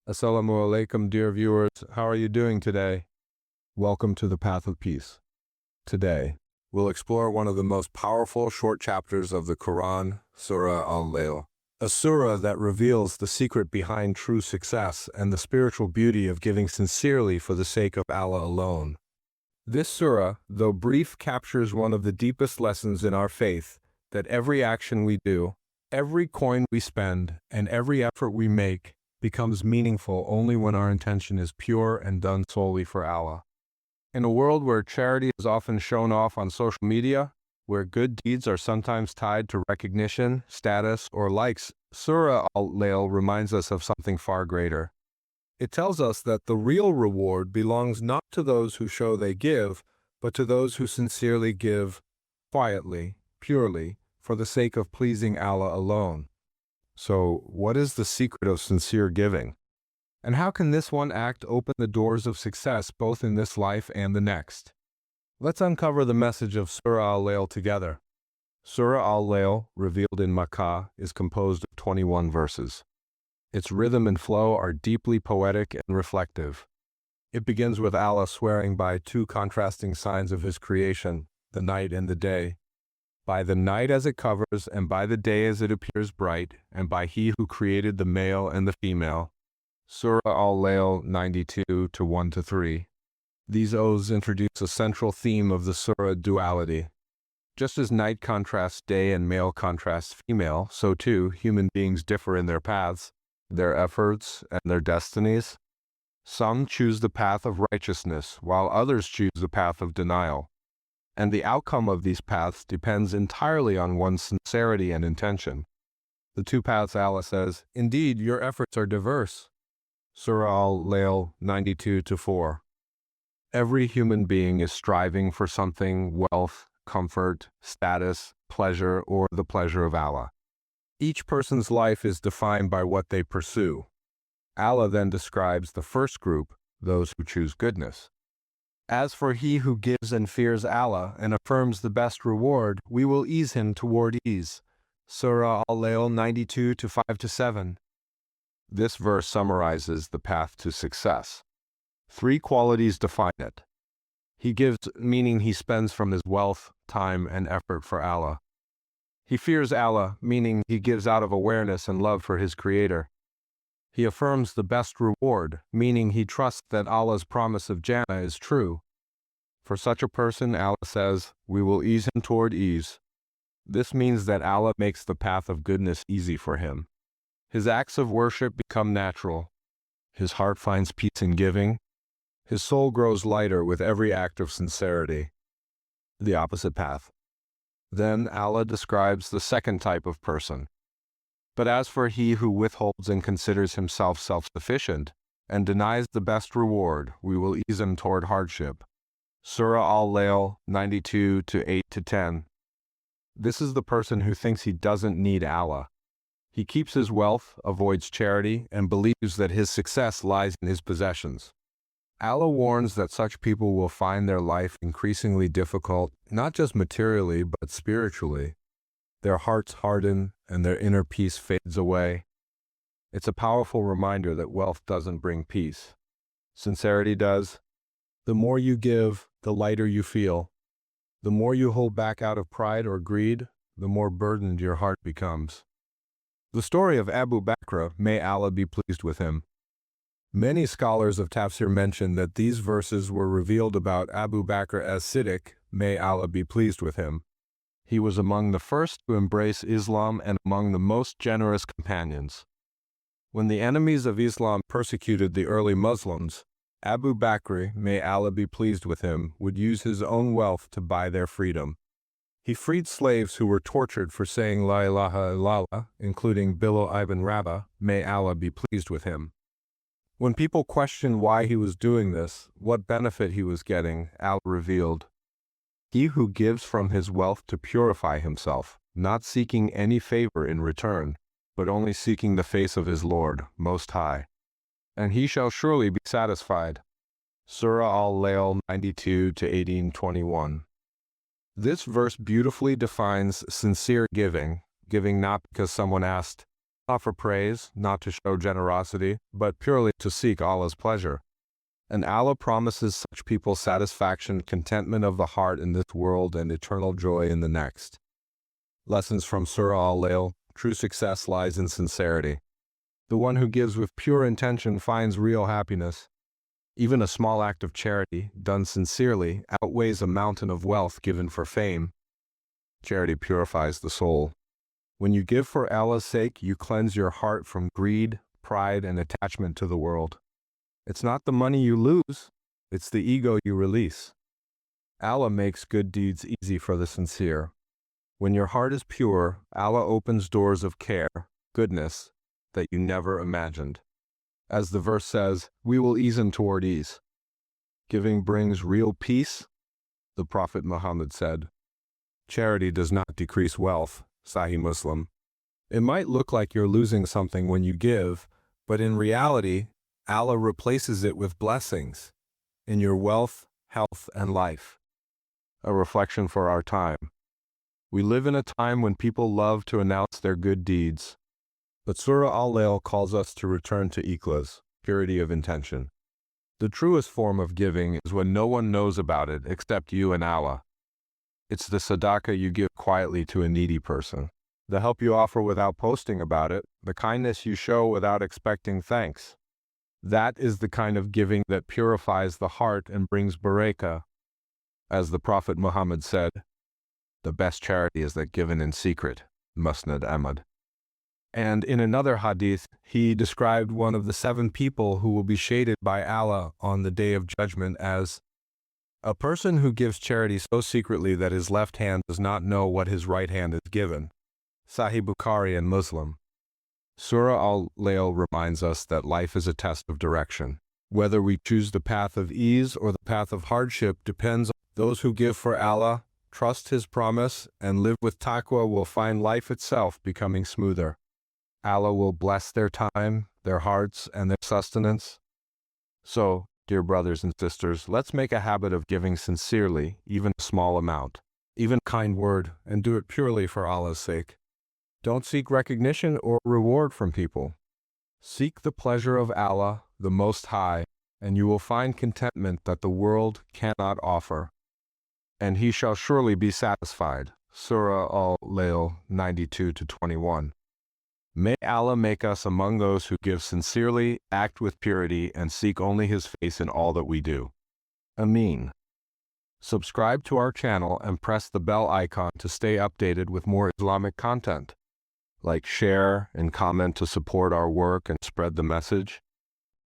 Assalamu alaikum, dear viewers. How are you doing today? Welcome to the Path of Peace. Today, we'll explore one of the most powerful short chapters of the Quran, Surah Al-Layl, a surah that reveals the secret behind true success and the spiritual beauty of giving sincerely for the sake of Allah alone. This surah, though brief, captures one of the deepest lessons in our faith, that every action we do, every coin we spend, and every effort we make becomes meaningful only when our intention is pure and done solely for Allah. In a world where charity is often shown off on social media, where good deeds are sometimes tied to recognition, status, or likes, Surah Al-Layl reminds us of something far greater. It tells us that the real reward belongs not to those who show they give, but to those who sincerely give, quietly, purely, for the sake of pleasing Allah alone. So, what is the secret of sincere giving? And how can this one act open the doors of success both in this life and the next? Let's uncover the message of Surah Al-Layl together. Surah Al-Layl, revealed in Makkah, is composed of 21 verses. Its rhythm and flow are deeply poetic and reflective. It begins with Allah swearing by two contrasting signs of His creation, the night and the day. By the night as it covers, and by the day as it appears bright, and by He who created the male and the female. Surah Al-Layl 92 to 1-3. These oaths introduce a central theme of the surah: duality. Just as night contrasts day and male contrasts female, so too human beings differ in their paths, their efforts, and their destinies. Some choose the path of righteousness, while others choose the path of denial. And the outcome of these paths depends entirely on one's sincerity and intention. The two paths, Allah says, indeed, your efforts are diverse. Surah Al-Layl 92-4. Every human being is striving for something: wealth, comfort, status, pleasure, or the pleasure of Allah. Each person's life is defined by what they pursue. Allah then describes the first group, those who choose goodness. As for he who gives and fears Allah and affirms the best reward, we will ease him toward ease. Surah Al-Layl 92-5-7. This verse summarizes the path to success. Three qualities define it. He gives, meaning he spends from his wealth, time, and effort for Allah. He fears Allah, meaning he gives out of awareness and love for his Creator. He affirms the best reward, meaning he trusts that Allah's promise of Jannah is true. For such a person, Allah says, we will ease him toward ease. This means that Allah makes the path of goodness easy for him. His acts of worship become natural. His heart finds peace in giving. His soul grows lighter with every act of sincerity. The opposite path. Then Allah describes the second type of person. But as for he who withholds and considers himself self-sufficient, and denies the best reward, we will ease him toward hardship. Surah Al-Layl 92-8-10. This is the person who thinks he doesn't need Allah. He keeps his wealth, avoids charity, and believes that his success lies in his possessions. Allah warns that such people will find their life increasingly difficult, not just materially, but spiritually. Their hearts harden, and their inner peace fades away. It's a powerful reminder that wealth doesn't bring peace. Sincerity does. The more you give, the lighter you feel. The more you hold back out of pride or greed, the more burdened your heart becomes. The story of Abu Bakr, may Allah be pleased with him. Many scholars of tafsir mention that these verses were revealed about Abu Bakr as-Siddiq, may Allah be pleased with him. He was among the first to embrace Islam and among the most generous companions. When the enemies of Islam persecuted the early Muslims, Abu Bakr, may Allah be pleased with him, would use his own wealth to buy their freedom. He freed slaves who were tortured for saying La ilaha illallah, including Bilal ibn Rabah, may Allah be pleased with him. When people questioned why he was doing this, what benefit he was getting, Allah revealed, he who gives from his wealth to purify himself, not seeking any favor in return, but only seeking the face of his Lord, Most High. And he shall surely be satisfied. Surah Al-Layl 92-18-21. This verse beautifully defines sincere giving, giving not because someone asked, offer praise, not to show generosity, but purely to seek Allah's pleasure. And Allah promises such people satisfaction, contentment of the heart in this world, and eternal joy in the next. Lessons from Surah Al-Layl. True success lies in sincerity. The one who gives with pure intention finds real happiness. Even a small act of charity, done sincerely, outweighs a mountain of wealth given for fame. Charity purifies the soul. When you give for Allah's sake, you cleanse your heart from greed, pride, and attachment to the world. It's not the money you lose, it's the ego you release. Allah makes good deeds easy for the sincere. When your heart is pure, Allah opens doors of care, goodness, that you never imagined. As the verse says, we will ease him toward ease. Giving brings real peace, the Prophet Muhammad said. Charity does not decrease wealth, Sahih Muslim. It might look like you're losing something when you give, but in reality, Allah replaces it with blessings in your wealth, health, and life. A reflection for our time. We live in a time when people love to announce their good deeds, but Surah Al-Layl calls us to return to Ikhlas, purity of intention. The truest form of giving is when no one knows about it except you and Allah. It's the sadaqah you give quietly to a needy person, the help you offer without posting about it, the kindness you show without expecting thanks. That is the kind of giving that purifies the heart and brings barakah. As the Prophet Muhammad said, the best charity is that given in secret, Musnad Ahmad. And in another hadith, he described one of the 7 people who will be shaded by Allah on the Day of Judgment as a person who gives charity so secretly that his left hand does not know what his right hand is given. Sahih Bukhari and Muslim. Surah Al-Layl reminds us that life is a test of direction. Whether we choose the path of ease or the path of hardship depends on those who give for Allah, trust His promise, and live with taqwa will find life itself becoming smoother. Allah will bless their time, their hearts, and their sustenance. So, dear brothers and sisters, let's make a habit of giving sincerely, even a small amount, even a kind word, and do it purely for Allah's sake. Don't seek recognition or reward from people. Seek the pleasure of Allah, the Most High, and you will find contentment that the world cannot offer. And He shall surely be satisfied. Surah Al-Layl 92-21. May Allah make us among those who give sincerely, act with purity, and seek only His face in all that we do. Ameen. Subscribe to our channel and press the bell icon to stay updated with more Islamic content. Like, share, and comment to support our work and spread the message.